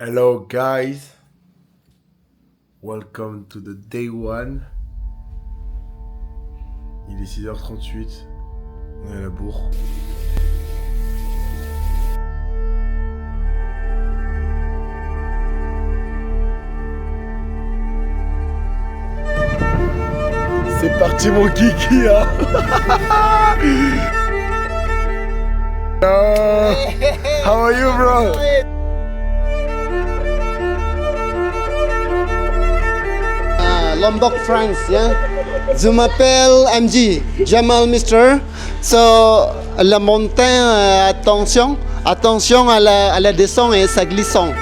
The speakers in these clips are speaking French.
Hello guys, welcome to the day one. Il est 6h38, on est à la bourre. C'est parti mon kiki hein. How are you bro? Lombok, France, yeah. Je m'appelle MG, Jamal Mister. So, la montagne, attention à la descente et ça glissant.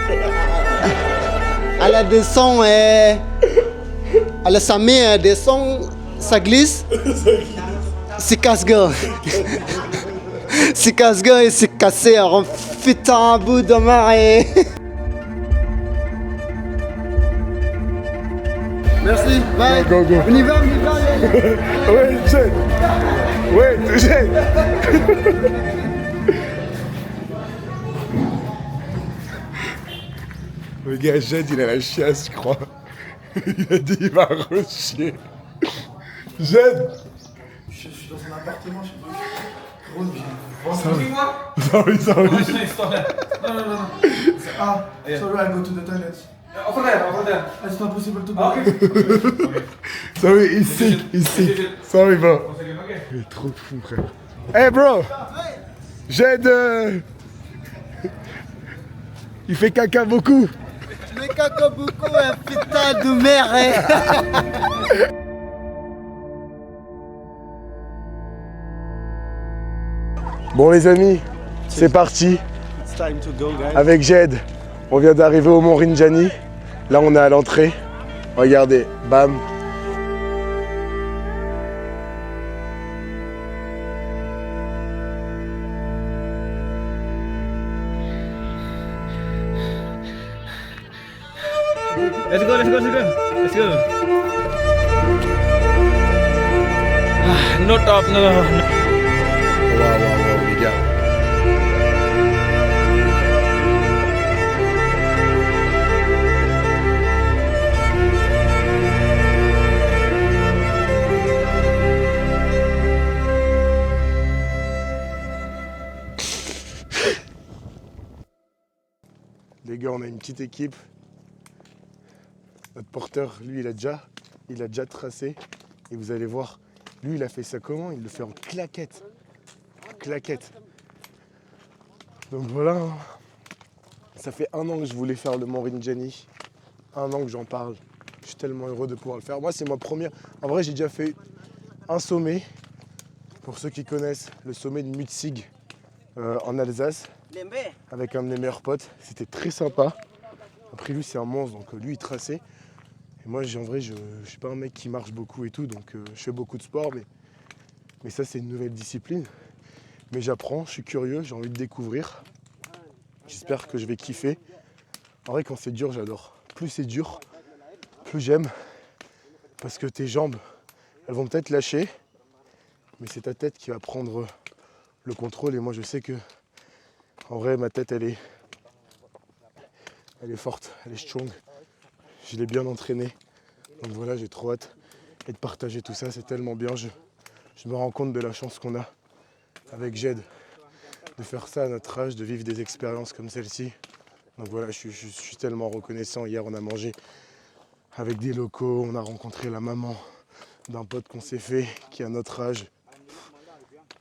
À la descente et à la sommet descend, ça glisse. C'est casse-gueule. C'est casse-gueule et c'est cassé. On fait un bout de marée. Merci, bye. Go, go. On y va. Ouais, Jed. Ouais, Jed. Le gars, Jed, il a la chiasse, je crois. Il a dit il va re-chier. Jed. Je suis dans un appartement, je sais pas. Gros, Sorry. Non. Ah, sorry, I go to the toilet. Over there. It's not possible to go. Okay. Sorry, he's sick. Sorry, bro. Il est trop fou, frère. Hey, bro. Jed, il fait caca beaucoup. Mais caca beaucoup, un putain de merde. Bon, les amis, c'est parti. It's time to go, guys. Avec Jed, on vient d'arriver au Mont Rinjani. Là, on est à l'entrée. Regardez, bam. Let's go. No top, no. Waouh, les gars. Les gars, on a une petite équipe. Notre porteur, lui, il a déjà tracé. Et vous allez voir, lui, il a fait ça comment? Il le fait en claquette. Donc voilà. Ça fait 1 an que je voulais faire le Mont Rinjani. 1 an que j'en parle. Je suis tellement heureux de pouvoir le faire. Moi, c'est ma première. En vrai, j'ai déjà fait un sommet. Pour ceux qui connaissent, le sommet de Mutzig en Alsace. Avec un de mes meilleurs potes. C'était très sympa. Après, lui, c'est un monstre. Donc, lui, il traçait. Et moi, en vrai, je suis pas un mec qui marche beaucoup et tout. Donc, je fais beaucoup de sport. Mais ça, c'est une nouvelle discipline. Mais j'apprends, je suis curieux, j'ai envie de découvrir. J'espère que je vais kiffer. En vrai, quand c'est dur, j'adore. Plus c'est dur, plus j'aime. Parce que tes jambes, elles vont peut-être lâcher. Mais c'est ta tête qui va prendre le contrôle. Et moi, je sais que, en vrai, ma tête, elle est forte, elle est strong. Je l'ai bien entraînée. Donc voilà, j'ai trop hâte. Et de partager tout ça, c'est tellement bien. Je me rends compte de la chance qu'on a avec Jed de faire ça à notre âge, de vivre des expériences comme celle-ci. Donc voilà, je suis tellement reconnaissant. Hier, on a mangé avec des locaux, on a rencontré la maman d'un pote qu'on s'est fait, qui a notre âge.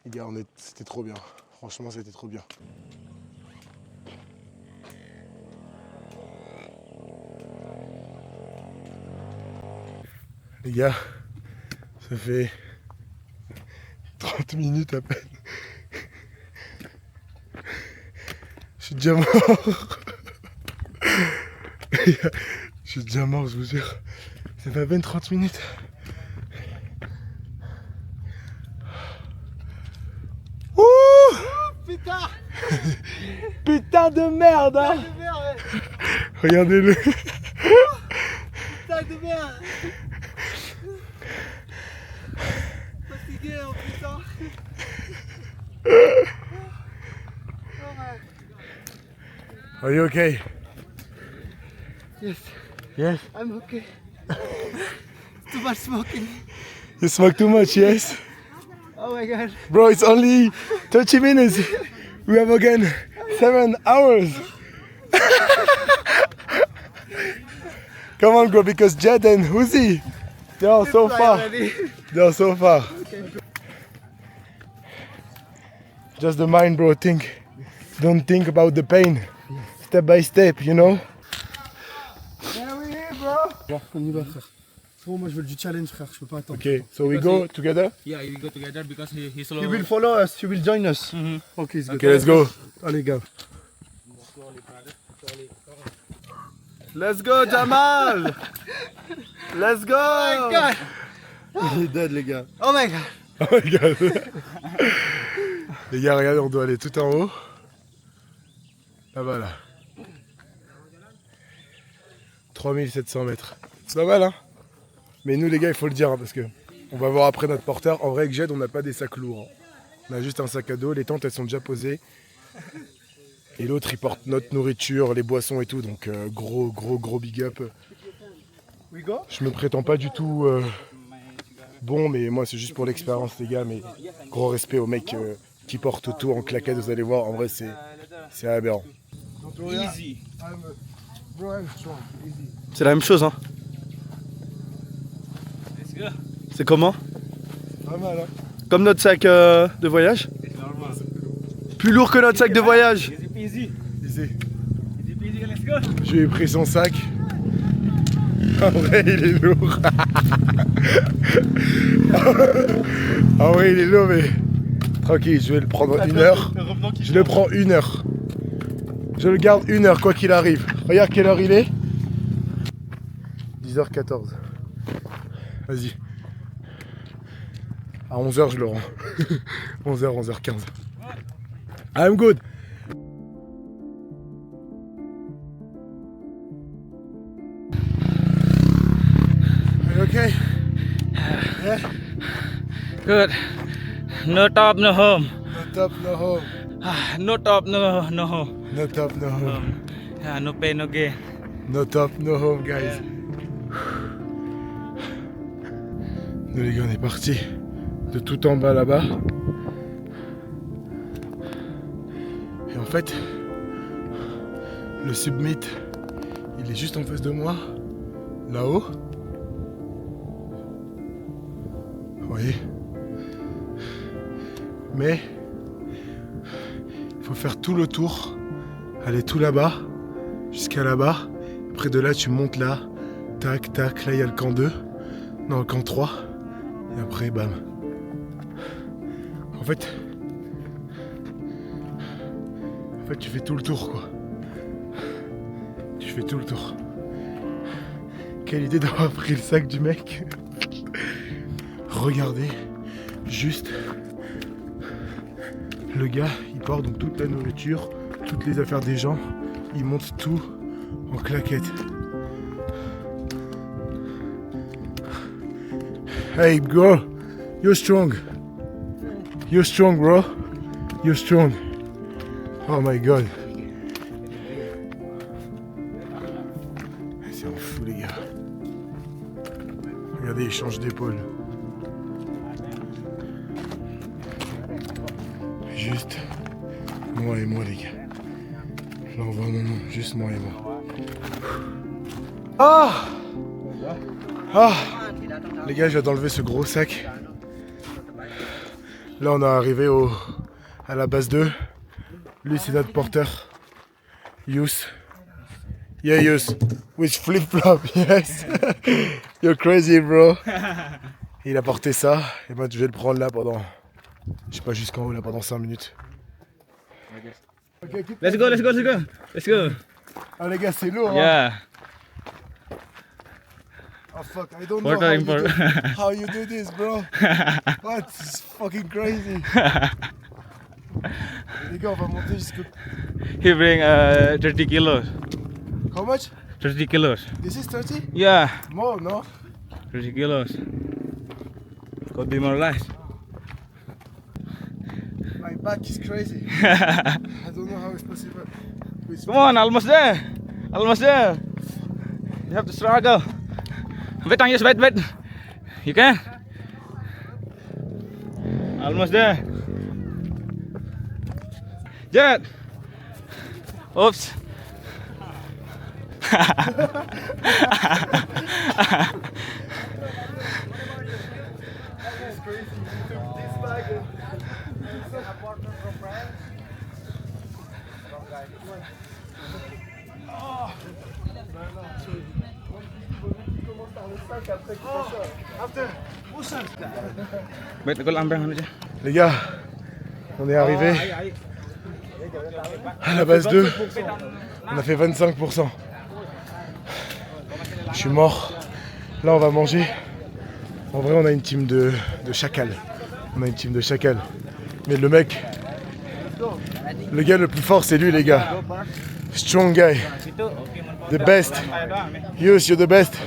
Les gars, c'était trop bien. Franchement, c'était trop bien. Les gars, ça fait 30 minutes à peine. Je suis déjà mort. Je suis déjà mort, je vous jure. Ça fait à peine 30 minutes. Ouh, Putain. putain de merde hein. Regardez-le. Putain de merde. Fatigué, oh putain. Are you okay? Yes, Yes. I'm okay. Too much smoking. You smoke too much, yes? Oh my god. Bro, it's only 30 minutes. We have again 7 hours. Come on, bro, because Jed and Uzi, they are so far. They are so far. Just the mind, bro. Don't think about the pain. Step by step, you know? On y va, frère. Frérot, moi je veux du challenge, frère, je peux pas attendre. Okay, so we go together? Yeah, we go together because he's slow. You will follow us, you will join us. Okay, it's good. Okay, let's go. Allez, gars. Let's go, Jamal! Let's go! Oh my god. Il est dead, les gars. Oh my god. Oh my god. Les gars, regardez, on doit aller tout en haut. Là-bas, là. 3700 mètres. C'est pas mal, hein? Mais nous, les gars, il faut le dire, hein, parce que on va voir après notre porteur. En vrai, avec Jed, on n'a pas des sacs lourds. Hein. On a juste un sac à dos. Les tentes, elles sont déjà posées. Et l'autre, il porte notre nourriture, les boissons et tout. Donc, gros big up. We go? Je me prétends pas du tout bon, mais moi, c'est juste pour l'expérience, les gars. Mais gros respect aux mecs qui portent tout en claquette. Vous allez voir, en vrai, c'est aberrant. Easy. Bro, I'm strong. Easy. C'est la même chose, hein. Let's go. C'est comment? Pas mal, hein? Comme notre sac de voyage? Plus lourd que notre sac de voyage. Easy peasy. Easy. Easy peasy, let's go. Je lui ai pris son sac. En vrai, il est lourd. En vrai, il est lourd, mais tranquille, je vais le prendre 1 heure. Je le prends 1 heure. Je le garde 1 heure, quoi qu'il arrive. Regarde quelle heure il est. 10h14. Vas-y. À 11h, je le rends. 11h, 11h15. I'm good. Okay. Good. No top, no home. No top, no home. No top, no home. No top, no home. Yeah, no pain, no gain. No top, no home, guys. Nous, les gars, on est partis de tout en bas là-bas. Et en fait, le summit, il est juste en face de moi, là-haut. Vous voyez? Mais il faut faire tout le tour, aller tout là-bas, jusqu'à là-bas. Après de là, tu montes là, tac, tac. Là, il y a le camp 2, non, le camp 3. Et après, bam. En fait, tu fais tout le tour, quoi. Tu fais tout le tour. Quelle idée d'avoir pris le sac du mec. Regardez, juste, le gars, il porte donc toute la nourriture, toutes les affaires des gens, il monte tout en claquette. Hey, bro, you're strong. You're strong, bro. You're strong. Oh my god. C'est un fou, les gars. Regardez, il change d'épaule. Juste moi et moi, les gars. Je l'envoie mon nom, juste moi et moi. Ah! Ah! Les gars, je viens d'enlever ce gros sac. Là, on est arrivé à la base 2. Lui, c'est notre porteur. Yous. Yeah, Yous. With flip-flop, yes. You're crazy, bro. Il a porté ça. Et moi, je vais le prendre là pendant... Je sais pas, jusqu'en haut là pendant 5 minutes. Okay, Let's go, let's go, let's go. Let's go. Ah les gars, c'est lourd. Yeah. Oh fuck, I don't What know are how you do this, bro. What? It's fucking crazy. Les gars, on va monter jusqu'au... He bring 30 kilos. How much? 30 kilos. This is 30? Yeah. More, no? 30 kilos. Could be more light. My back is crazy. I don't know how it's possible. Come on, almost there. Almost there. You have to struggle. Wait on you, wait. You can. Almost there. Jet. Oops. Les gars, on est arrivé à la base 2. On a fait 25%. Je suis mort. Là, on va manger. En vrai, on a une team de chacal. Mais le mec, le gars le plus fort, c'est lui, les gars. Strong guy. The best. You're the best.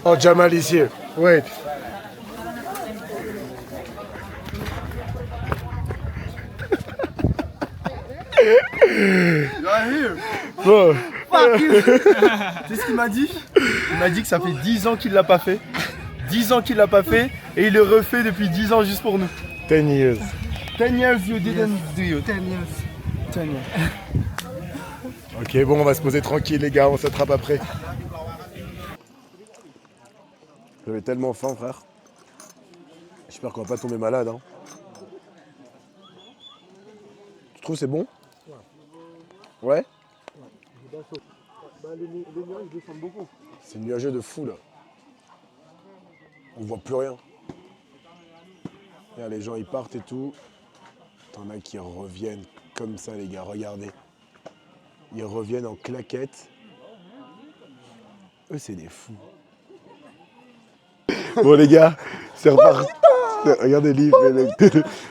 Oh, Jamal is here. Wait. Bro. C'est ce qu'il m'a dit. Il m'a dit que ça fait 10 ans qu'il l'a pas fait. 10 ans qu'il l'a pas fait et il le refait depuis 10 ans juste pour nous. 10 years. 10 years you didn't do you. 10 years. 10 years. Ok, bon, on va se poser tranquille, les gars, on s'attrape après. J'avais tellement faim, frère. J'espère qu'on va pas tomber malade. Hein. Tu trouves c'est bon? Ouais. Les nuages descendent beaucoup. C'est nuageux de fou là. On voit plus rien. Regarde, les gens ils partent et tout. T'en as qui reviennent comme ça, les gars, regardez. Ils reviennent en claquettes. Eux, c'est des fous. Bon, les gars, c'est reparti. Regardez l'île.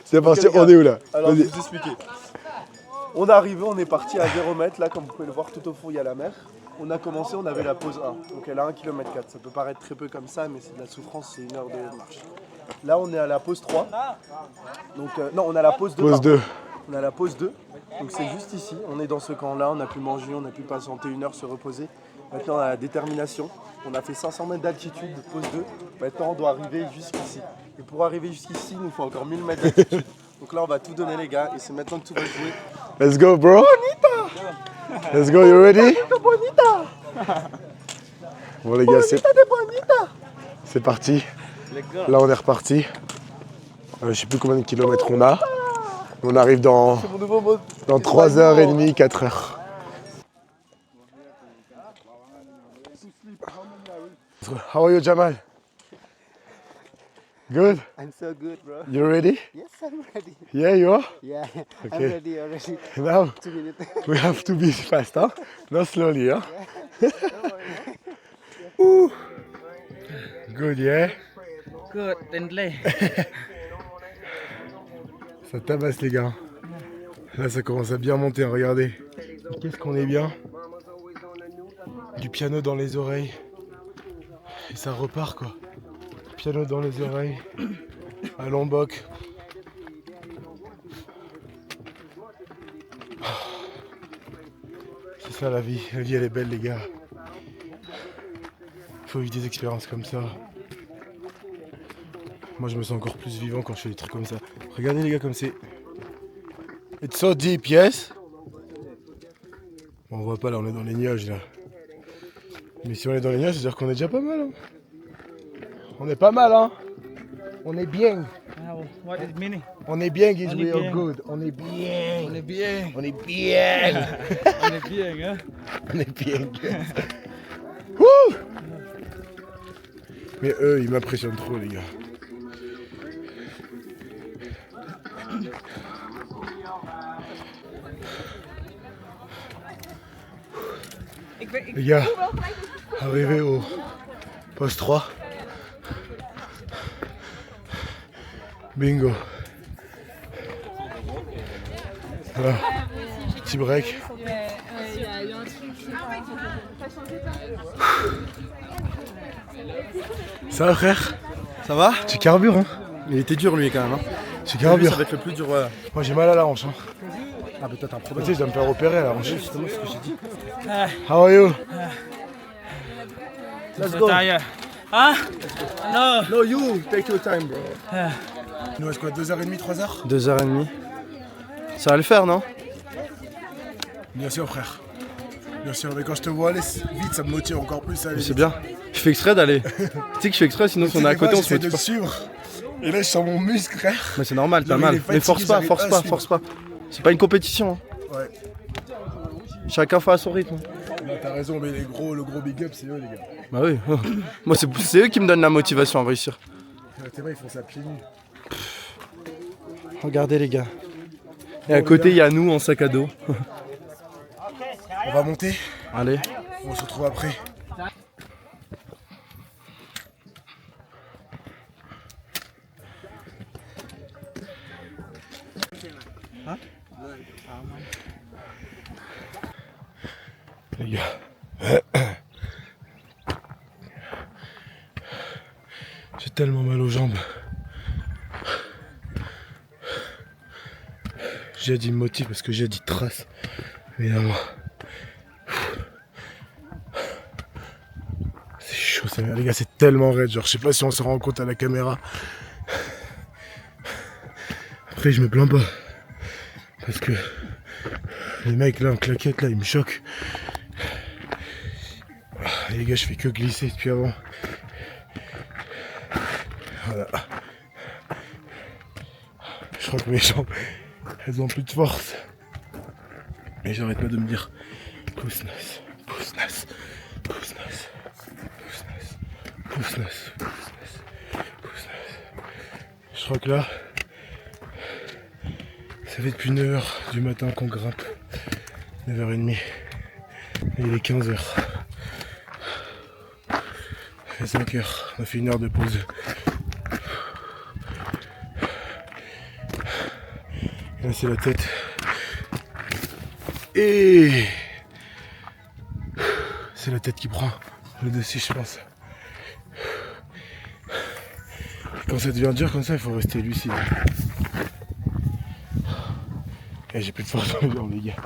C'est parti, on est où là? Alors, je vais vous expliquer. On est arrivé, on est parti à 0 mètres. Là, comme vous pouvez le voir, tout au fond, il y a la mer. On a commencé, on avait la pause 1. Donc, elle a 1,4 km. Ça peut paraître très peu comme ça, mais c'est de la souffrance, c'est 1 heure de marche. Là, on est à la pause 3. Donc, non, on a la pause 2. Pause 2. On a la pause 2. Donc, c'est juste ici. On est dans ce camp-là. On a pu manger, on a pu patienter 1 heure, se reposer. Maintenant, on a la détermination. On a fait 500 mètres d'altitude, pause 2. Maintenant, on doit arriver jusqu'ici. Et pour arriver jusqu'ici, il nous faut encore 1000 mètres d'altitude. Donc là, on va tout donner, les gars. Et c'est maintenant que tout va jouer. Let's go, bro. Bonita. Let's go, you ready? Bonita. Bon, les gars, Bonita. c'est parti. Là, on est reparti. Je sais plus combien de kilomètres on a. On arrive dans 3h30, 4h. How are you, Jamal? Good? I'm so good, bro. You ready? Yes, I'm ready. Yeah, you are? Yeah, I'm Okay. ready already. Now, 2 minutes. we have to be fast, huh? Not slowly, huh? Ooh. Good, yeah? Good, Lindley. Ça tabasse, les gars. Là, ça commence à bien monter, hein, regardez. Qu'est-ce qu'on est bien. Du piano dans les oreilles. Et ça repart, quoi. Piano dans les oreilles. À Lombok. C'est ça la vie. La vie, elle est belle, les gars. Il faut vivre des expériences comme ça. Moi, je me sens encore plus vivant quand je fais des trucs comme ça. Regardez, les gars, comme c'est... It's so deep, yes? Bon, on voit pas, là, on est dans les nuages, là. Mais si on est dans les nuages, c'est-à-dire qu'on est déjà pas mal, hein. On est pas mal, hein. On est bien. What is meaning? On est bien, guys, On we est are bien. good. On est bien. On est bien. On est bien. On est bien, hein? On est bien, guys. Wouh! Mais eux, ils m'impressionnent trop, les gars. Les gars, arrivé au poste 3. Bingo. Voilà. Petit break. Ça va, frère? Ça va? Tu carbures, hein? Il était dur, lui, quand même. Hein. C'est grave bien. Ça va être le plus dur, voilà. Moi j'ai mal à la hanche. Hein. Ah, mais toi, t'as un Tu problème. sais, je dois me faire opérer à la hanche. Justement, ce que j'ai dit. How are you? Let's go. Tired. Huh? No. No, you, take your time, bro. Il nous reste quoi, 2h30, 3h? 2h30. Ça va le faire, non? Bien sûr, frère. Bien sûr, mais quand je te vois aller vite, ça me motive encore plus à aller C'est vite. bien. Je fais exprès d'aller. Tu sais que je fais exprès, sinon si on est à côté, on se fait motive de pas. le suivre. Et là, je sens mon muscle, frère. Mais c'est normal, t'as Non, mais mal. il est Mais fatigué, force j'arrive pas. C'est pas une compétition. Hein. Ouais. Chacun fait à son rythme. Bah, t'as raison, mais le gros big up, c'est eux, les gars. Bah oui. Moi, c'est eux qui me donnent la motivation à réussir. T'es vrai, ils font ça pieds nus. Regardez, les gars. Et à côté, il y a nous en sac à dos. On va monter, Allez. on se retrouve après. Les gars, j'ai tellement mal aux jambes. J'ai dit motif parce que j'ai dit trace, évidemment. C'est chaud, les gars, c'est tellement raide. Genre, je sais pas si on se rend compte à la caméra. Après, je me plains pas parce que les mecs là en claquette là, ils me choquent. Les gars, je fais que glisser depuis avant. Voilà. Je crois que mes jambes, elles ont plus de force. Et j'arrête pas de me dire pousse nice, pousse nice, pousse nice, pousse nice, pousse nice, pousse nice. Je crois que là, ça fait depuis 9h du matin qu'on grimpe. 9h30. Et il est 15h. Il est 5h. On a fait 1 heure de pause. Et là c'est la tête. Et c'est la tête qui prend le dessus, je pense. Quand ça devient dur comme ça, il faut rester lucide. Et j'ai plus de force dans les jambes, les gars.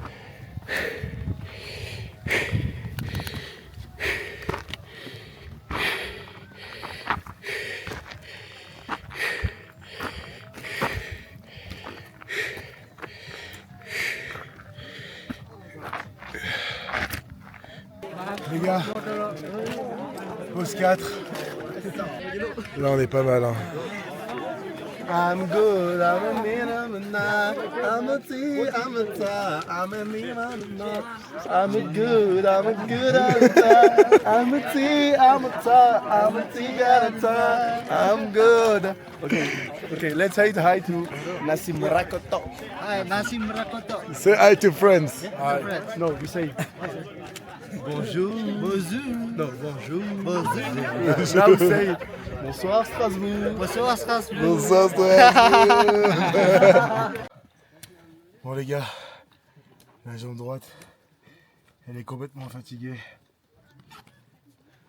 Les gars, pause 4. Là on est pas mal hein. I'm good, I'm a man, I'm a nine, I'm a T, I'm a tie, I'm a man, I'm a nine, I'm a good, I'm a good, I'm a tie, I'm a T, I'm a tie, I'm a T, got a tie, I'm good. Okay, let's say hi to Nassim Rakoto. Hi, Nassim Rakoto. Say hi to friends. No, you say bonjour. Bonjour. No, bonjour. Bonjour. Now say bonsoir Strasbourg. Bonsoir Strasbourg. Bonsoir, bon les gars, la jambe droite, elle est complètement fatiguée.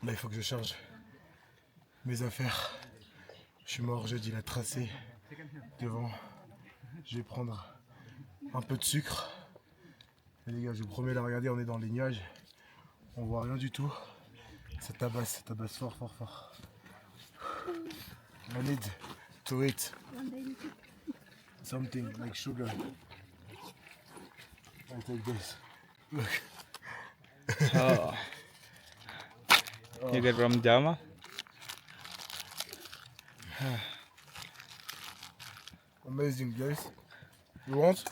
Là il faut que je charge mes affaires. Je suis mort, j'ai dit la tracée devant. Je vais prendre un peu de sucre. Et les gars, je vous promets, là regardez, on est dans les nuages. On voit rien du tout. Ça tabasse fort. I need to eat something like sugar. I take this. Look. Oh. You get from Jama? Amazing guys. You want?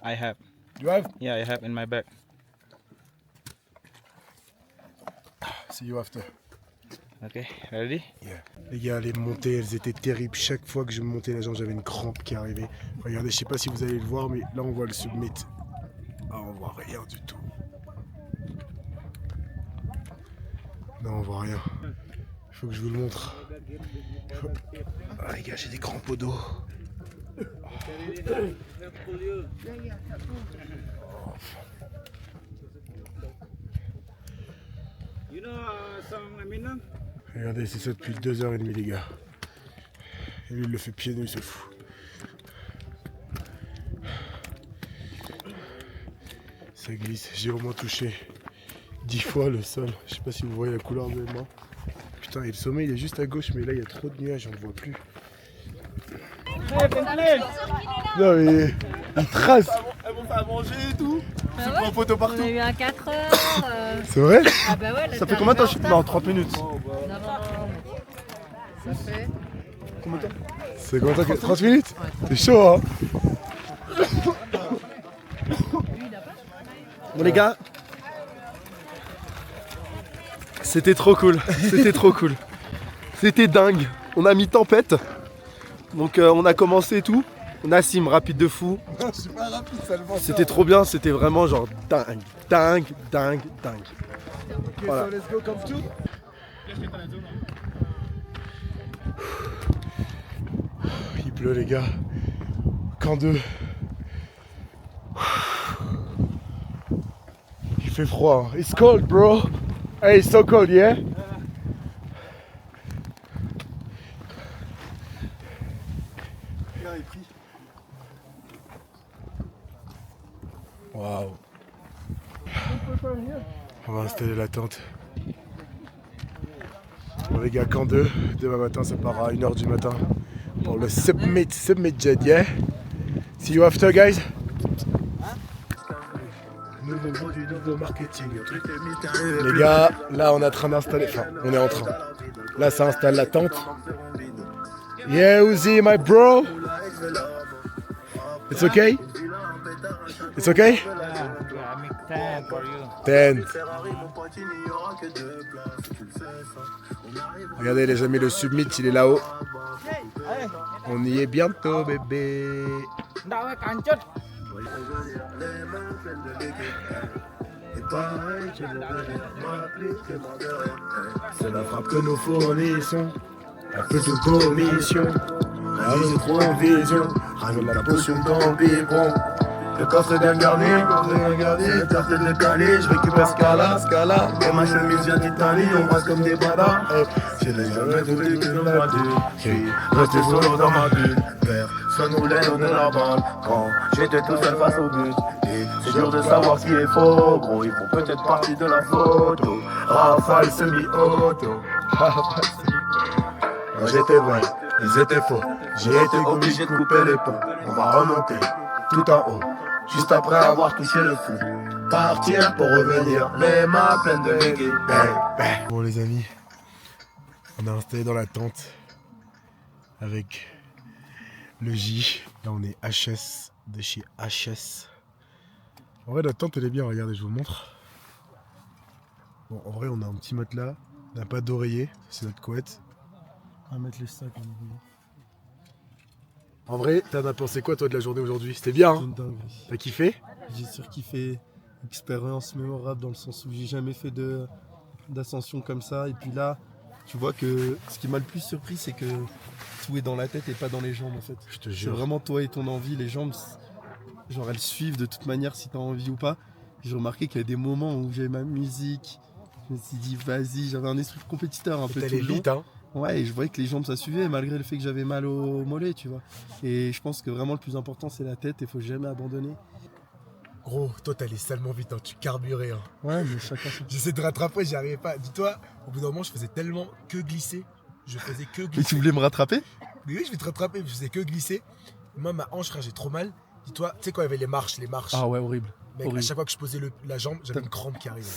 I have. You have? Yeah, I have in my bag. See you after. Okay, ready? Yeah. Les gars, les montées, elles étaient terribles. Chaque fois que je montais la jambe, j'avais une crampe qui arrivait. Regardez, je sais pas si vous allez le voir, mais là on voit le summit. Ah, on voit rien du tout. Non, on voit rien. Il faut que je vous le montre. Ah les gars, j'ai des crampes au dos. Regardez, c'est ça depuis 2h30 les gars. Et lui il le fait pieds nus, c'est fou. Ça glisse. J'ai au moins touché 10 fois le sol. Je sais pas si vous voyez la couleur de mes mains. Putain, et le sommet il est juste à gauche, mais là il y a trop de nuages, on le voit plus. Non mais il trace. Elles vont faire manger et tout. Ah C'est ouais pour un poteau On partout. a eu un 4 heures. C'est vrai? Ah bah ouais, là, Ça t'es fait combien de temps? arrivé en Non, retard. 30 minutes. Non, ça fait. Combien de temps? C'est combien de temps? 30 minutes? C'est chaud hein. Bon les gars, c'était trop cool, c'était trop cool. C'était dingue, on a mis tempête, donc on a commencé et tout. Nassim, rapide de fou, Non, je suis pas rapide seulement. c'était trop bien, c'était vraiment genre dingue, dingue, dingue, dingue. Ok, Voilà. so let's go come to. Il pleut les gars. Camp 2. Il fait froid. Hein. It's cold bro. Hey, it's so cold, yeah? Waouh. On va installer la tente. Bon les gars, camp 2, demain matin ça part à 1h du matin pour le Submit Jet, yeah? See you after guys. Nouveau jour du nouveau marketing. Les gars, là on est en train d'installer, enfin on est en train. Là ça installe la tente. Yeah Uzi my bro. It's okay? It's okay? I make 10 for you. 10. Regardez les amis, le Submit il est là-haut. On y est bientôt bébé. C'est la frappe que nous fournissons. Un peu de commission. La vie c'est trop en vision. Ramène la potion dans le biberon. Le coffre est bien gardé, tarte de décalé, je récupère Scala, et ma chemise vient d'Italie, on passe comme des badas. J'ai déjà tout les que dans la bulle, resté solo dans ma bulle, personne voulait donner la balle, quand j'étais tout seul face au but. Et c'est dur de savoir ce qui est faux, gros, ils font peut-être partie de la photo. Rafale semi-auto, moi j'étais vrai, ils étaient faux, j'ai été obligé de couper les ponts, on va remonter tout en haut. Juste après avoir touché le fou, partir pour revenir, les mains pleines de reggae. Bon les amis, on est installé dans la tente avec le J. Là on est HS de chez HS. En vrai la tente elle est bien, regardez je vous montre. Bon en vrai on a un petit matelas, on n'a pas d'oreiller, c'est notre couette. On va mettre les sacs en avant. En vrai, t'en as pensé quoi toi de la journée aujourd'hui? C'était bien, hein? Une dinguerie. T'as kiffé? J'ai surkiffé, expérience mémorable dans le sens où j'ai jamais fait d'ascension comme ça. Et puis là, tu vois que ce qui m'a le plus surpris, c'est que tout est dans la tête et pas dans les jambes en fait. Je te C'est jure. vraiment toi et ton envie. Les jambes, genre elles suivent de toute manière si t'as envie ou pas. J'ai remarqué qu'il y a des moments où j'avais ma musique. Je me suis dit vas-y, j'avais un esprit de compétiteur un peu tout T'allais le long. vite, hein? Ouais, et je voyais que les jambes ça suivait malgré le fait que j'avais mal au mollet, tu vois. Et je pense que vraiment le plus important c'est la tête et faut jamais abandonner. Gros, toi t'allais salement vite, hein, tu carburais. Hein. Ouais, mais chacun son. J'essaie de rattraper, j'y arrivais pas. Dis-toi, au bout d'un moment, je faisais tellement que glisser. Je faisais que Mais glisser. tu voulais me rattraper? Mais oui, je vais te rattraper, je faisais que glisser. Moi, ma hanche, frère, j'ai trop mal. Dis-toi, tu sais, quand il y avait les marches. Ah ouais, horrible. Mec, horrible. à chaque fois que je posais la jambe, j'avais une crampe qui arrivait.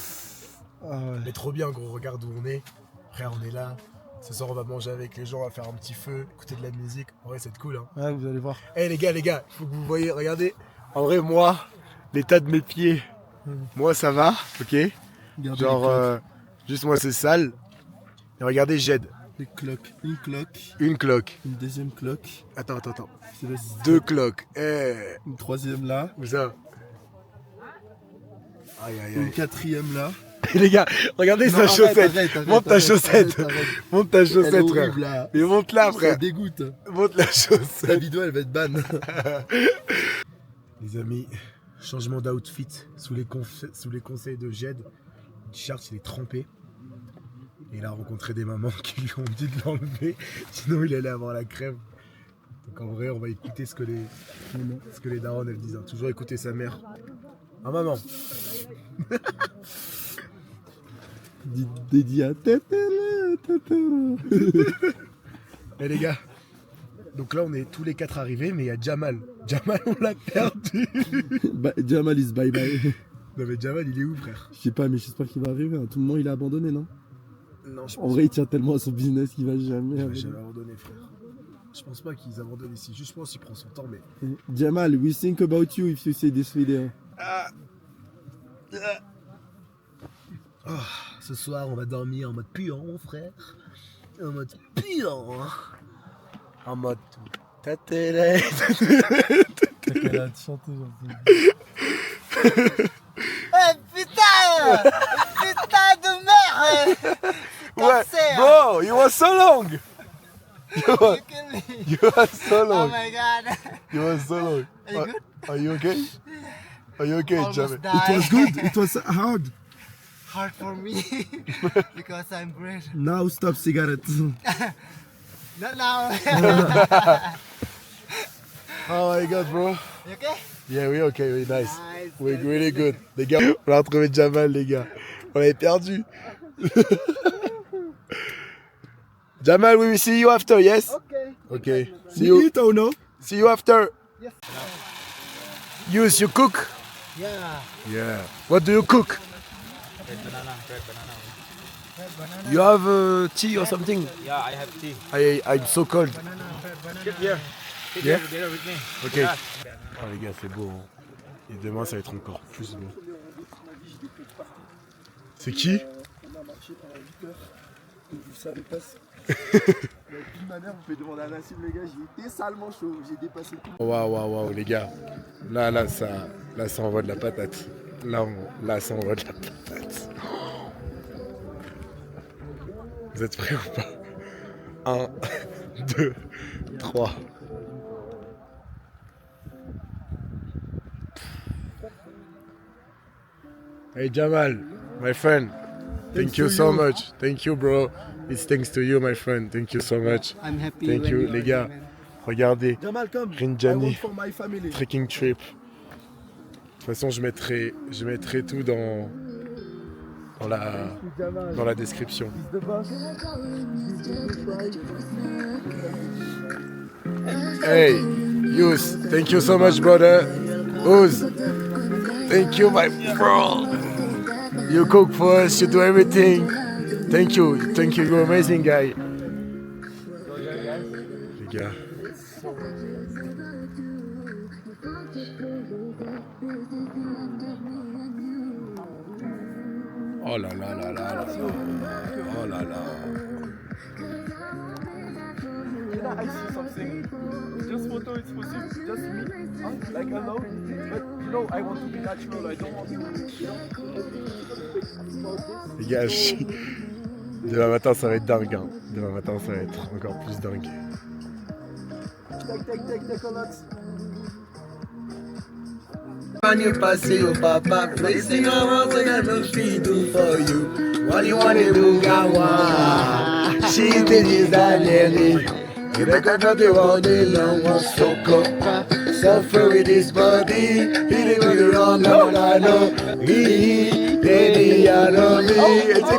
Ah ouais. Mais trop bien, gros, regarde où on est. Frère, on est là. Ce soir, on va manger avec les gens, on va faire un petit feu, écouter de la musique. En vrai, c'est cool, hein. Ouais, vous allez voir. Eh les gars, faut que vous voyez, regardez. En vrai, moi, l'état de mes pieds, moi ça va, ok. Regardez Genre, juste moi c'est sale. Et regardez, j'aide. les cloques. Une cloque, Une cloque. une deuxième cloque, Attends. c'est là, 2 cloques. Eh, une troisième là, où ça? Aïe, aïe, une aïe. quatrième là. Les gars, regardez Non, sa chaussette. arrête, Monte ta arrête, chaussette. arrête. Monte ta Elle est chaussette, frère. horrible là. Mais monte là, Ça frère. dégoûte. Monte la La chaussette. vidéo elle va être ban. Les amis, changement d'outfit sous les conseils de Jed. Le t-shirt il est trempé. Et il a rencontré des mamans qui lui ont dit de l'enlever, sinon il allait avoir la crève. Donc en vrai, on va écouter ce que les darons elles disent. Hein. Toujours écouter sa mère. Ah maman. Dédié à Tétélé. Eh les gars, donc là on est tous les 4 arrivés, mais il y a Jamal. Jamal, on l'a perdu. Jamal is bye bye. Non mais Jamal, il est où, frère? Je sais pas, mais j'espère qu'il va arriver. À tout moment, il a abandonné, non? Non, je En vrai, il tient tellement à son business qu'il va jamais. Il va jamais abandonner, frère. Je pense pas qu'ils abandonnent ici. Juste, je pense qu'il prend son temps, mais. Jamal, we think about you if you see this video. Ce soir, on va dormir en mode puant, frère. En mode puant. En mode. Tatélé. Elle a chanté, Putain! Putain de merde! Ouais, bro, you were so long. You were so Oh long. my god! You were so long. Are you good? Are you okay? Are you okay, Almost Jamal? died. It was good. It was hard. Hard for me because I'm brave. Now stop cigarette. Not now. Oh my god, bro. You okay? Yeah, we okay, we nice. Nice. We're really good. Les gars, on a retrouvé Jamal, les gars. On l'avait perdu. Jamal, we will see you after, yes? Okay. Okay. See you. Eat or no? See you after. Yes. Use, you cook? Yeah. Yeah. What do you cook? Red banana. You have tea or something? Yeah, I have tea. I'm so cold. Sit here. Sit Yeah? here together with me. Ok. Yeah. Oh les gars, c'est beau. Hein. Et demain, ça va être encore plus beau. C'est qui? Vous savez pas. De ma mère, vous pouvez demander à Nassim, les gars, j'ai été salement chaud, j'ai dépassé tout. Waouh, les gars. Là, ça envoie de la patate. Là, ça envoie de la patate. Vous êtes prêts ou pas? 1, 2, 3. Hey Jamal, my friend. Thank you so much. Thank you, bro. It's thanks to you, my friend. Thank you so much. I'm happy. Thank when you, you les are gars. here, man. Regardez, Jamal, come. Rinjani. I want for my family. Trekking trip. De toute façon, je mettrai tout dans la description. The boss. Hey, Yus, thank you so much, brother. Uz, thank you, my bro. You cook for us, you do everything. Thank you, you're an amazing guy. Les gars. Oh là là là là là. Oh là là. Can I see something? Just photo, it's possible. Just me. Like alone. But you know, I want to be natural. I don't want to. Les gars, demain matin ça va être dingue. Hein. Demain matin ça va être encore plus dingue. Take a lot. When you pass you, papa, placing around so that no she do for you. What you wanna do, Gawa? She did his lady. You don't got the all day long, was so cold. Suffer with his body, hitting with the wrong, no, I know. Me, baby, I know me. It's a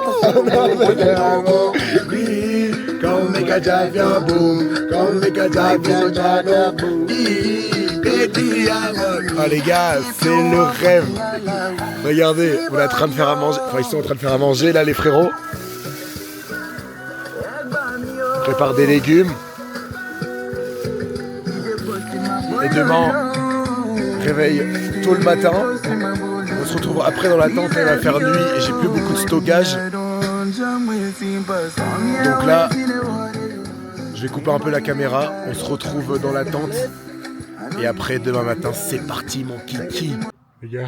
me. Come make a drive your boom. Come make a drive your boom. Oh les gars, c'est le rêve. Regardez, on est en train de faire à manger. Enfin, ils sont en train de faire à manger là, les frérots. On prépare des légumes. Et demain, réveil tôt le matin. On se retrouve après dans la tente, il va faire nuit et j'ai plus beaucoup de stockage. Donc là, je vais couper un peu la caméra. On se retrouve dans la tente. Et après, demain matin, c'est parti, mon kiki. Les gars,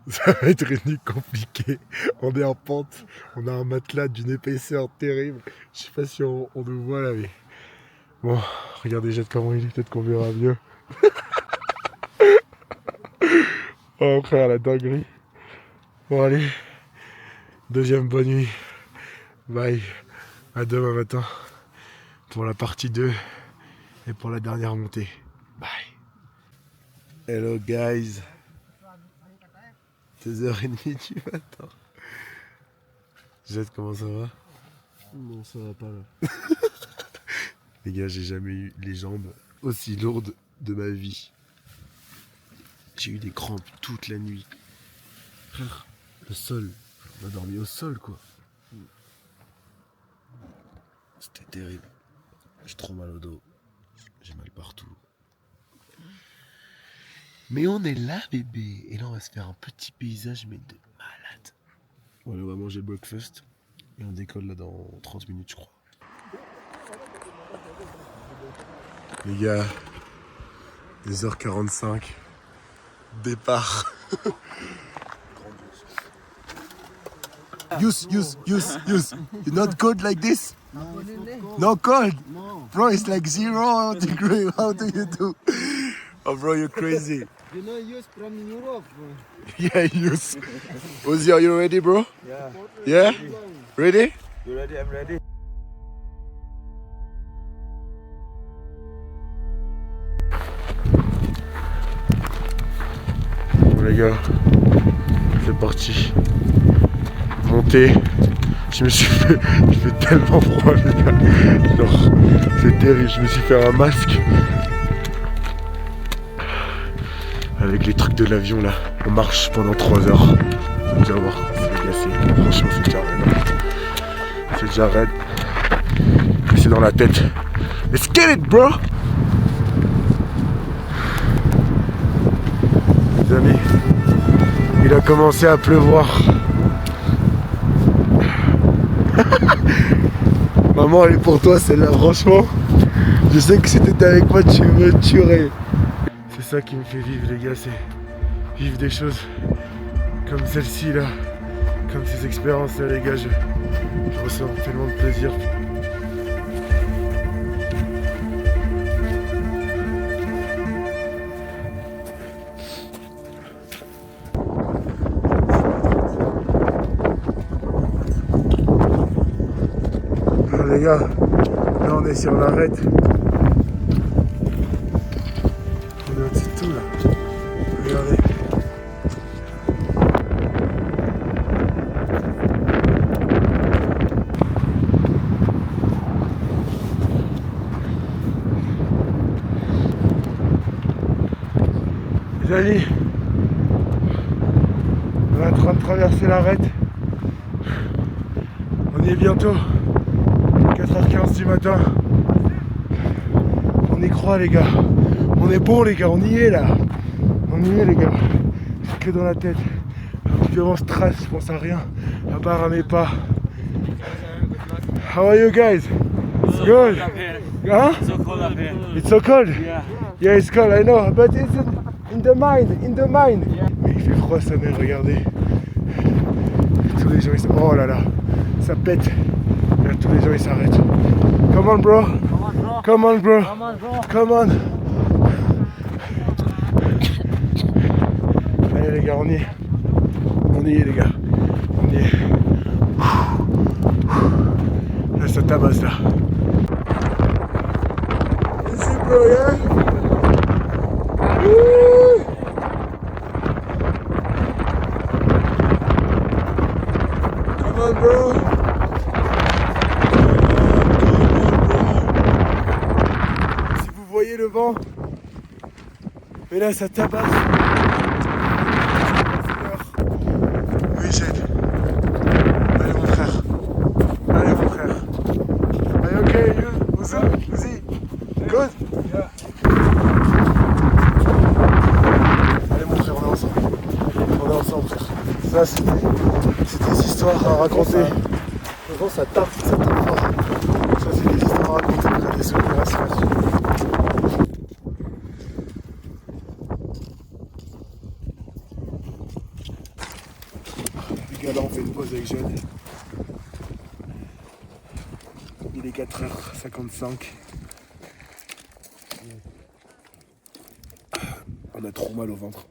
ça va être une nuit compliquée. On est en pente. On a un matelas d'une épaisseur terrible. Je sais pas si on nous voit là, mais... Bon, regardez, jette comment il est. Peut-être qu'on verra mieux. Oh, frère, la dinguerie. Bon, allez. Deuxième bonne nuit. Bye. À demain matin. Pour la partie 2. Et pour la dernière montée. Bye. Hello guys. 2h30 du matin. Jette, comment ça va? Non, ça va pas là. Les gars, j'ai jamais eu les jambes aussi lourdes de ma vie. J'ai eu des crampes toute la nuit. Frère, le sol, on a dormi au sol quoi. C'était terrible. J'ai trop mal au dos. J'ai mal partout. Mais on est là bébé. Et là on va se faire un petit paysage mais de malade. Voilà, on va manger le breakfast. Et on décolle là dans 30 minutes je crois. Les gars, 2h45. Départ. Use. You're not cold like this? No cold? No. Bro, it's like 0 degree. How do you do? Oh, bro, you're crazy. You know, use from Europe. Yeah, use. Ozzy, are you ready, bro? Yeah. Yeah? Ready? You ready? I'm ready. Bon, les gars, c'est parti. Montée. Je me suis fait. Il fait tellement froid, les gars. Genre, c'est terrible. Je me suis fait un masque. Avec les trucs de l'avion là. On marche pendant 3 heures. Faut déjà voir. C'est glacé. Franchement, c'est déjà raide. C'est déjà raide. Mais c'est dans la tête. Let's get it, bro! Les amis, il a commencé à pleuvoir. Maman, elle est pour toi celle-là, franchement. Je sais que si t'étais avec moi, tu me tuerais. C'est ça qui me fait vivre, les gars, c'est vivre des choses comme celle-ci là, comme ces expériences là, les gars. Je ressens tellement de plaisir. Les gars, là on est sur l'arête. On est au-dessus de tout là. Regardez. Les amis, on est en train de traverser l'arête. On y est bientôt. 4h15 du matin. On y croit les gars. On est bon les gars, on y est là. On y est les gars. C'est que dans la tête. Je suis en stress, je pense à rien. À part à mes pas. How are you guys? Good. Huh? So cold up here. It's so cold. Yeah. Yeah, it's cold, I know. But it's in the mind, in the mind. Mais il fait froid sa mère, regardez. Tous les gens ils sont... Oh là là. Ça pète. Là, tous les gens ils s'arrêtent. Come on bro. Come on bro. Come on. Allez les gars, on y est. On y est les gars. On y est. Là ça tabasse là. Ici bro, yeah? Woo! Come on bro. Le vent, mais là ça tabasse. Oui, j'aide. Allez mon frère. Allez mon frère. Allez, ok, you, Uzi. Good. Allez mon frère, on est ensemble. On est ensemble frère. Ça c'est des histoires à raconter. Franchement ça tape fort. Ça c'est des histoires à raconter, frère, des souvenirs à se faire. Là on fait une pause avec Jeanne. Il est 4h55. On a trop mal au ventre.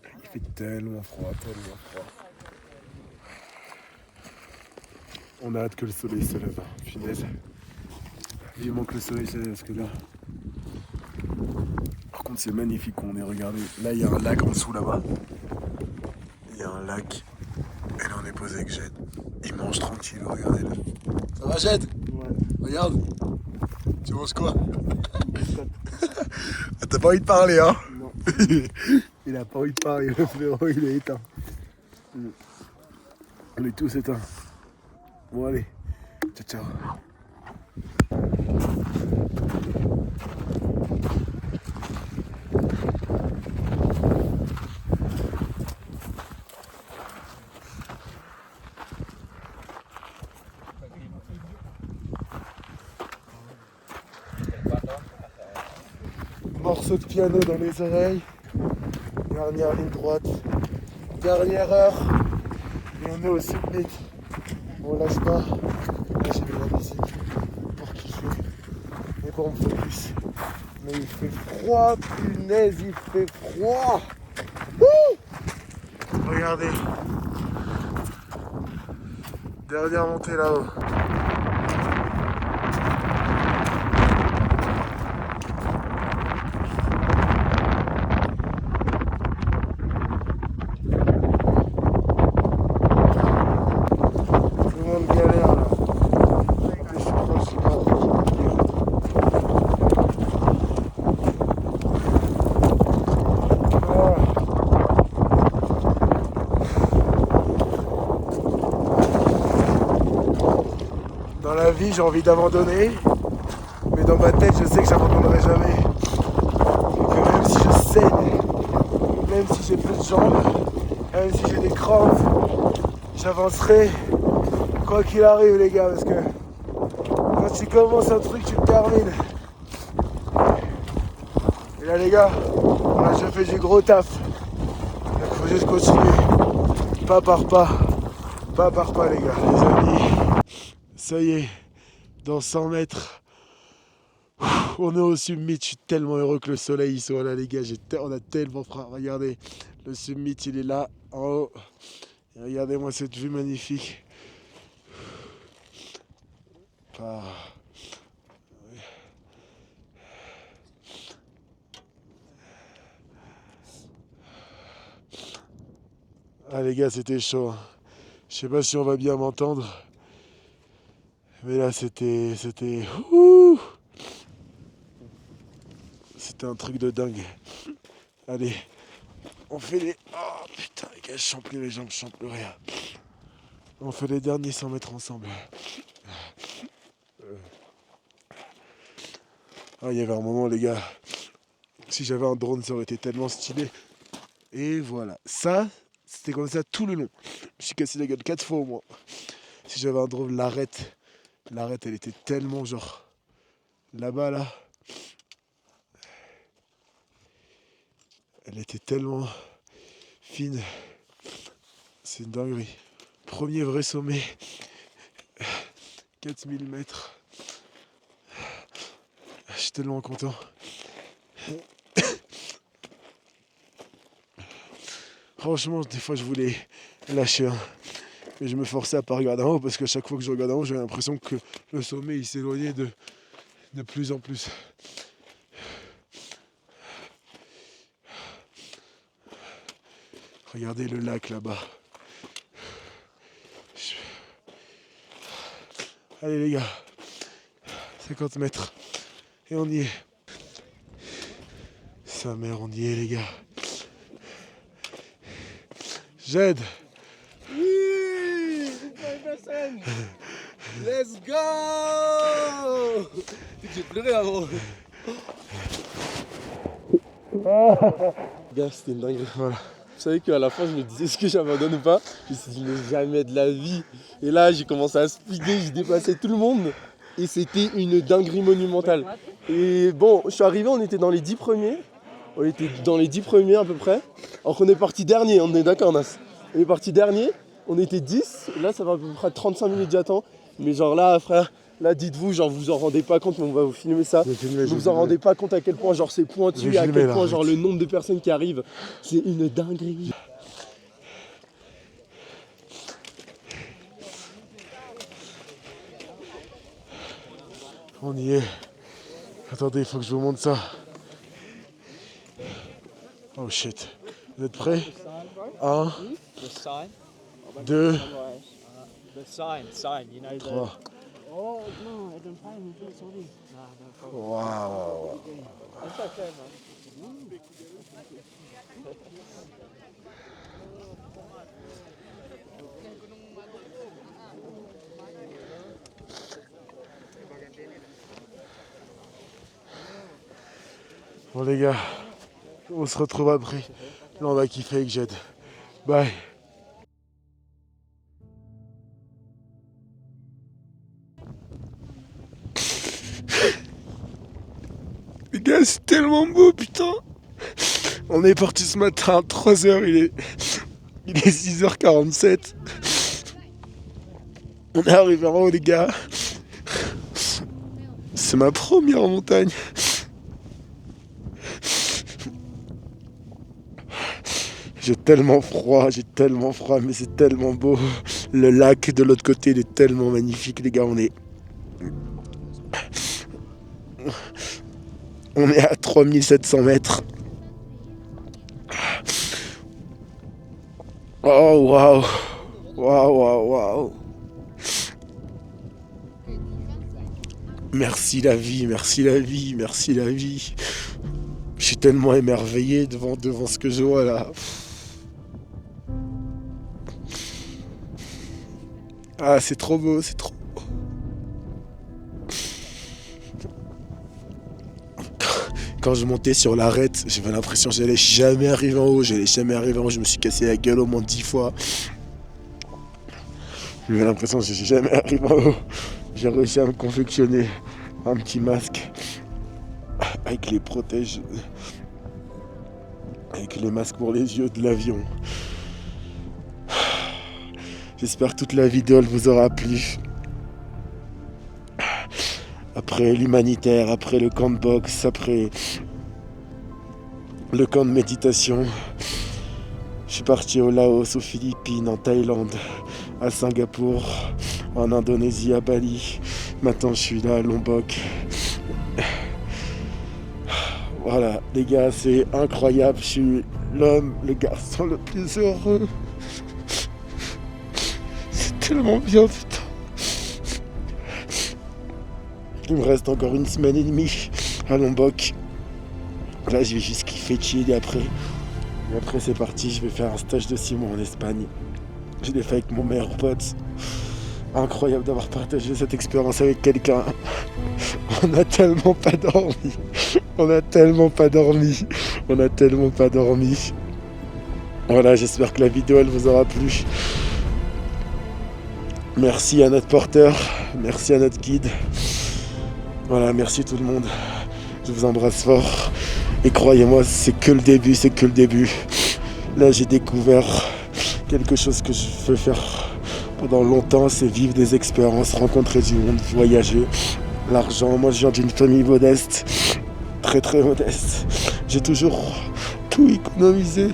Il fait tellement froid. On a hâte que le soleil se lève. Punaise. Vivement que le soleil se lève parce que là. Par contre c'est magnifique où on est, regardez. Là il y a un lac en dessous là-bas. Il y a un lac. Et là on est posé avec Jed. Il mange tranquille, regardez-le. Ça va Jed? Ouais. Regarde. Tu manges quoi? T'as pas envie de parler, hein? Non. Il a pas envie de parler, le frérot, il est éteint. On est tous éteints. Bon allez, ciao ciao. Morceau de piano dans les oreilles. Dernière ligne droite. Dernière heure. Et on est au summit. On lâche pas. Là j'ai mis la musique pour kiffer. Et pour me focus. Mais il fait froid, punaise, il fait froid. Wouh! Regardez. Dernière montée là-haut. Dans la vie, j'ai envie d'abandonner, mais dans ma tête, je sais que j'abandonnerai jamais. Et que même si je saigne, même si j'ai plus de jambes, même si j'ai des crampes, j'avancerai quoi qu'il arrive, les gars, parce que quand tu commences un truc, tu le termines. Et là, les gars, là, je fais du gros taf. Donc, il faut juste continuer, pas par pas, les gars, les amis. Ça y est, dans 100 mètres, on est au summit. Je suis tellement heureux que le soleil soit là, les gars. On a tellement froid. Regardez, le summit, il est là, en haut. Et regardez-moi cette vue magnifique. Ah. Ah les gars, c'était chaud. Je sais pas si on va bien m'entendre. Mais là, c'était un truc de dingue. Allez, on fait les... Oh putain, les gars, je sens plus les jambes, je sens plus rien. On fait les derniers 100 mètres ensemble. Ah, il y avait un moment, les gars, si j'avais un drone, ça aurait été tellement stylé. Et voilà, ça, c'était comme ça tout le long. Je me suis cassé la gueule 4 fois au moins. Si j'avais un drone, l'arête, elle était tellement genre là-bas là. Elle était tellement fine. C'est une dinguerie. Premier vrai sommet. 4000 mètres. Je suis tellement content. Franchement, des fois je voulais lâcher. Mais je me forçais à pas regarder en haut parce qu'à chaque fois que je regardais en haut, j'avais l'impression que le sommet il s'éloignait de plus en plus. Regardez le lac là-bas. Allez les gars, 50 mètres. Et on y est. Sa mère, on y est les gars. Jed. Oui, let's go. J'ai pleuré avant. Gars, c'était une dinguerie. Voilà. Vous savez qu'à la fin, je me disais est-ce que j'abandonne ou pas. Je me suis dit mais jamais de la vie. Et là, j'ai commencé à speeder, j'ai dépassé tout le monde. Et c'était une dinguerie monumentale. Et bon, je suis arrivé, on était dans les 10 premiers. On était dans les 10 premiers à peu près. Alors qu'on est parti dernier, on est d'accord, Nas. On est parti dernier, on était 10. Là, ça va à peu près 35 minutes j'attends. Mais genre là, frère, là, dites-vous, genre vous en rendez pas compte, mais on va vous filmer ça. Vous en rendez pas compte à quel point genre c'est pointu et à quel point genre le nombre de personnes qui arrivent. C'est une dinguerie. On y est. Attendez, il faut que je vous montre ça. Oh shit. Vous êtes prêts? 1, The sign. 2, The sign. You know 3. Oh no, I don't find it. Sorry. Waouh. It's okay, man. Bon les gars, on se retrouve après. Là on va kiffer avec Jed. Bye. Les gars, c'est tellement beau, putain. On est parti ce matin à 3h, il est 6h47. On est arrivé en haut, les gars. C'est ma première montagne. J'ai tellement froid, mais c'est tellement beau. Le lac de l'autre côté, il est tellement magnifique, les gars. On est à 3700 mètres. Oh, waouh. Waouh. Merci la vie. Je suis tellement émerveillé devant ce que je vois là. Ah, c'est trop beau. Quand je montais sur l'arête, j'avais l'impression que j'allais jamais arriver en haut. Je me suis cassé la gueule au moins 10 fois. J'avais l'impression que je suis jamais arrivé en haut. J'ai réussi à me confectionner un petit masque avec les protèges, avec les masques pour les yeux de l'avion. J'espère que toute la vidéo elle vous aura plu. Après l'humanitaire, après le camp de boxe, après le camp de méditation, je suis parti au Laos, aux Philippines, en Thaïlande, à Singapour, en Indonésie, à Bali. Maintenant je suis là à Lombok. Voilà, les gars, c'est incroyable. Je suis le garçon le plus heureux. C'est tellement bien, putain. Il me reste encore 1 semaine et demie à Lombok. Là, je vais juste kiffer, chill et après c'est parti. Je vais faire un stage de 6 mois en Espagne. Je l'ai fait avec mon meilleur pote. Incroyable d'avoir partagé cette expérience avec quelqu'un. On a tellement pas dormi. Voilà, j'espère que la vidéo elle vous aura plu. Merci à notre porteur, merci à notre guide. Voilà, merci tout le monde. Je vous embrasse fort. Et croyez-moi, c'est que le début. Là, j'ai découvert quelque chose que je veux faire pendant longtemps, c'est vivre des expériences, rencontrer du monde, voyager. L'argent, moi je viens d'une famille modeste, très très modeste. J'ai toujours tout économisé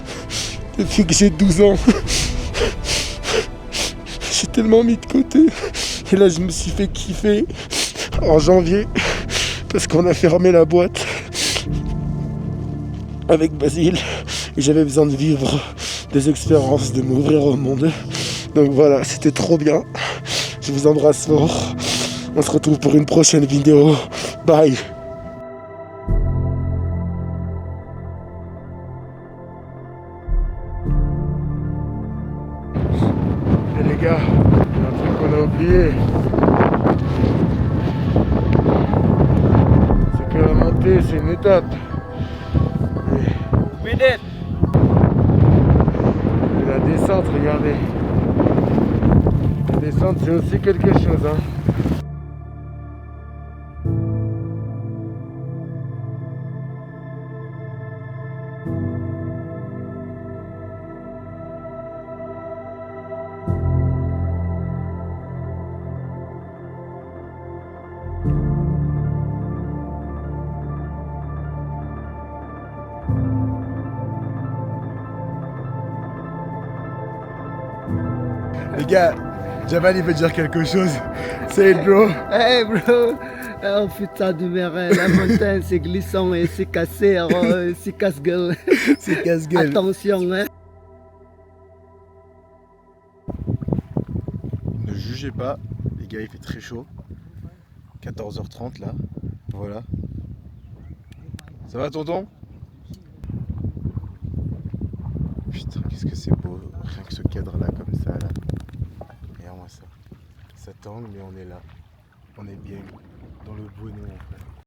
depuis que j'ai 12 ans. J'ai tellement mis de côté. Et là je me suis fait kiffer en janvier parce qu'on a fermé la boîte avec Basile et j'avais besoin de vivre des expériences, de m'ouvrir au monde. Donc voilà, c'était trop bien. Je vous embrasse fort. On se retrouve pour une prochaine vidéo. Bye. Et les gars, il y a un truc qu'on a oublié. C'est que la montée, c'est une étape. We did. Et la descente, regardez. La descente, c'est aussi quelque chose, hein. Les gars, Jamal il veut dire quelque chose. Say it, bro. Hey bro, Oh putain de merde, la montagne c'est glissant et c'est cassé, c'est casse-gueule. C'est casse-gueule. Attention, hein. Ne jugez pas, les gars, il fait très chaud. 14h30 là, voilà. Ça va tonton? Putain, qu'est-ce que c'est beau, rien que ce cadre là comme ça là. Regarde-moi ça. Ça tangue mais on est là. On est bien dans le bonheur en fait.